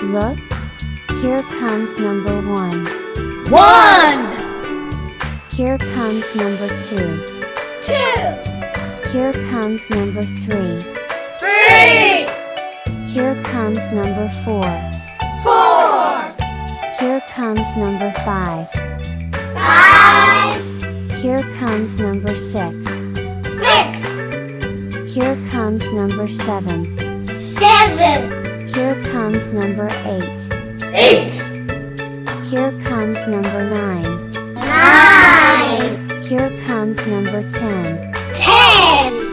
Look! Here comes number 1. 1. Here comes number 2. 2. Here comes number 3. 3. Here comes number 4. 4. Here comes number 5. 5. Here comes number 6. 6. Here comes number 7. 7. Here comes number 8. 8. Here comes number 9. 9. Here comes number 10. 10.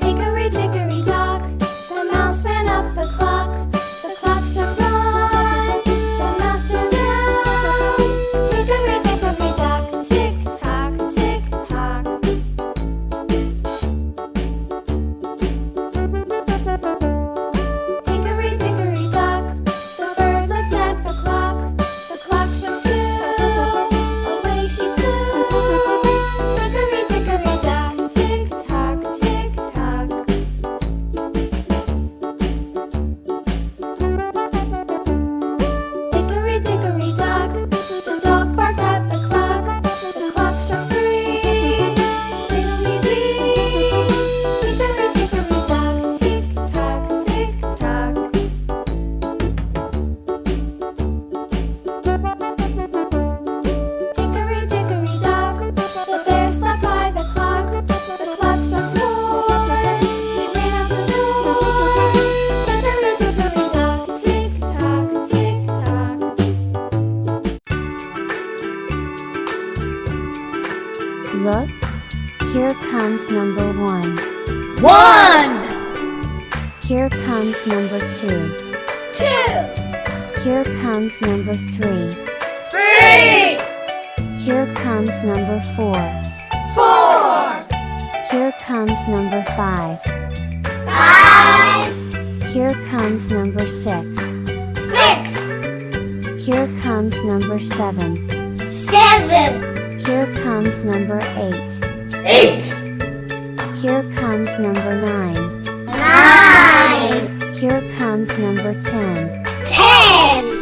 Hickory dickory dock, the mouse ran up the clock. The clock struck 1, the mouse ran down. Hickory dickory dock, tick tock, tick tock. Hickory dickory dock, the bird looked at the clock. The clock struck 2, away she flew. Hickory dickory dock, tick tock, tick tock. Hickory dickory dock, the dog barked at the clock. The clock struck 3, fiddly-dee. Hickory dickory dock, tick tock, tick tock. Hickory dickory dock, the bear sat by the clock. The clock struck 4, he ran out the door. Hickory dickory dock, tick tock, tick tock. Look! Here comes number 1. 1. Here comes number 2. 2. Here comes number 3. 3. Here comes number 4. 4. Here comes number 5. 5. Here comes number 6. 6. Here comes number 7. 7. Here comes number 8. 8. Here comes number 9. 9. Here comes number 10. 10.